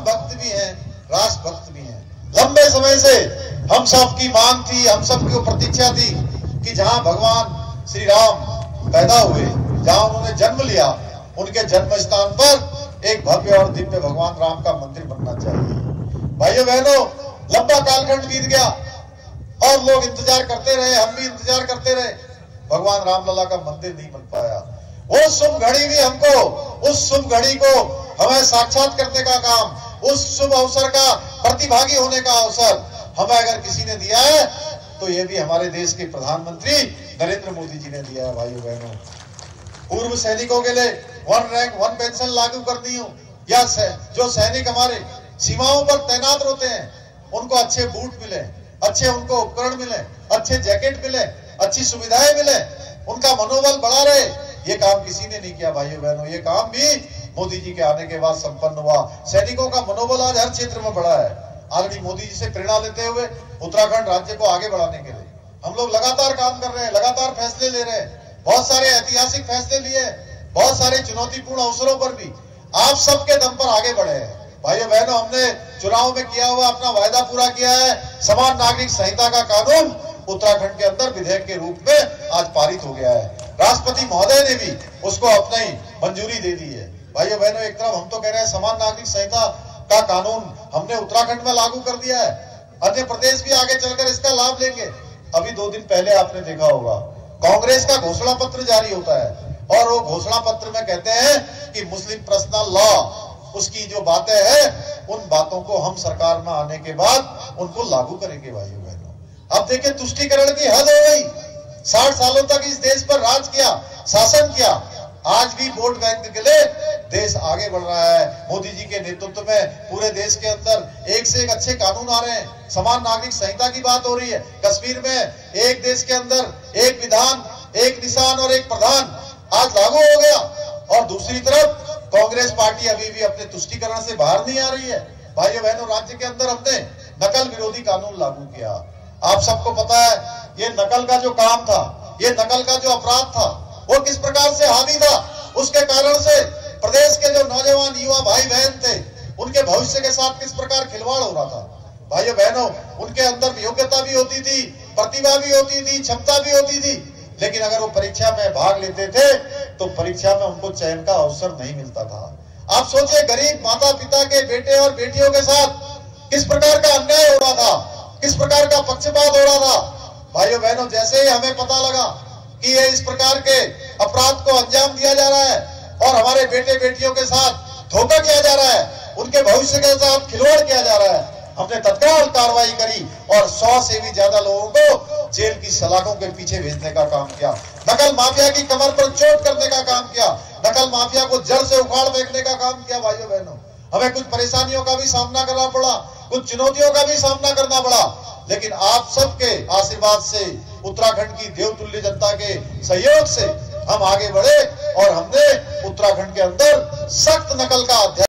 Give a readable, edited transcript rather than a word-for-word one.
भक्त भी हैं, राष्ट्र भक्त भी हैं। लंबे समय से हम सब की मांग थी, हम सब की प्रतीक्षा थी कि जहां भगवान श्री राम पैदा हुए, जहां उन्होंने जन्म लिया, उनके जन्म स्थान पर एक भव्य और दिव्य भगवान राम का मंदिर बनना चाहिए। भाइयों बहनों, लंबा कालखंड बीत गया और लोग इंतजार करते रहे, हम भी इंतजार करते रहे, भगवान रामलला का मंदिर नहीं बन पाया। वो शुभ घड़ी भी हमको, उस शुभ घड़ी को हमें साक्षात करने का काम, उस शुभ अवसर का प्रतिभागी होने का अवसर हमें अगर किसी ने दिया है तो ये भी हमारे देश के प्रधानमंत्री नरेंद्र मोदी जी ने दिया है। भाइयों बहनों, पूर्व सैनिकों के लिए 1 रैंक 1 पेंशन लागू करनी हो, या जो सैनिक हमारे सीमाओं पर तैनात होते हैं उनको अच्छे बूट मिले, अच्छे उनको उपकरण मिले, अच्छे जैकेट मिले, अच्छी सुविधाएं मिले, उनका मनोबल बढ़ा रहे, ये काम किसी ने नहीं किया। भाइयों बहनों, ये काम भी मोदी जी के आने के बाद संपन्न हुआ। सैनिकों का मनोबल आज हर क्षेत्र में बढ़ा है। आदरणीय मोदी जी से प्रेरणा लेते हुए उत्तराखंड राज्य को आगे बढ़ाने के लिए हम लोग लगातार काम कर रहे हैं, लगातार फैसले ले रहे हैं, बहुत सारे ऐतिहासिक फैसले लिए, बहुत सारे चुनौतीपूर्ण अवसरों पर भी आप सबके दम पर आगे बढ़े हैं। भाइयों बहनों, हमने चुनाव में किया हुआ अपना वायदा पूरा किया है। समान नागरिक संहिता का कानून उत्तराखंड के अंदर विधेयक के रूप में आज पारित हो गया है। राष्ट्रपति महोदय ने भी उसको अपनी मंजूरी दे दी है। भाइयों बहनों, एक तरफ हम तो कह रहे हैं समान नागरिक संहिता का कानून हमने उत्तराखंड में लागू कर दिया है, अन्य प्रदेश भी आगे चलकर इसका लाभ लेंगे। अभी 2 दिन पहले आपने देखा होगा कांग्रेस का घोषणा पत्र जारी होता है और वो घोषणा पत्र में कहते हैं कि मुस्लिम पर्सनल लॉ, उसकी जो बातें हैं उन बातों को हम सरकार में आने के बाद उनको लागू करेंगे। भाइयों बहनों, अब देखिए तुष्टीकरण की हद हो गई। 60 सालों तक इस देश पर राज किया, शासन किया, आज भी वोट बैंक के लिए देश आगे बढ़ रहा है। मोदी जी के नेतृत्व में पूरे देश के अंदर एक से एक अच्छे कानून आ रहे हैं। समान नागरिक संहिता की बात हो रही है। कश्मीर में एक देश के अंदर एक विधान, एक निशान और एक प्रधान आज लागू हो गया, और दूसरी तरफ कांग्रेस पार्टी अभी भी अपने तुष्टीकरण से बाहर नहीं आ रही है। भाइयों बहनों, राज्य के अंदर हमने नकल विरोधी कानून लागू किया। आप सबको पता है ये नकल का जो काम था, ये नकल का जो अपराध था, वो किस प्रकार से हावी था। उसके कारण से प्रदेश के जो नौजवान युवा भाई बहन थे, उनके भविष्य के साथ किस प्रकार खिलवाड़ हो रहा था। भाइयों बहनों, उनके अंदर योग्यता भी होती थी, प्रतिभा भी होती थी, क्षमता भी होती थी, लेकिन अगर वो परीक्षा में भाग लेते थे तो परीक्षा में उनको चयन का अवसर नहीं मिलता था। आप सोचिए, गरीब माता पिता के बेटे और बेटियों के साथ किस प्रकार का अन्याय हो रहा था, किस प्रकार का पक्षपात हो रहा था। भाइयों बहनों, जैसे ही हमें पता लगा कि ये इस प्रकार के अपराध को अंजाम दिया जा रहा है और हमारे बेटे बेटियों के साथ धोखा किया जा रहा है, उनके भविष्य के साथ खिलवाड़ किया जा रहा है, हमने तत्काल कार्रवाई करी और 100 से भी ज्यादा लोगों को जेल की सलाखों के पीछे भेजने का काम किया। नकल माफिया की कमर पर चोट करने का काम किया, नकल माफिया को जड़ से उखाड़ फेंकने का काम किया। भाइयों बहनों, हमें कुछ परेशानियों का भी सामना करना पड़ा, कुछ चुनौतियों का भी सामना करना पड़ा, लेकिन आप सबके आशीर्वाद से, उत्तराखंड की देवतुल्य जनता के सहयोग से हम आगे बढ़े और हमने उत्तराखंड के अंदर सख्त नकल का अध्ययन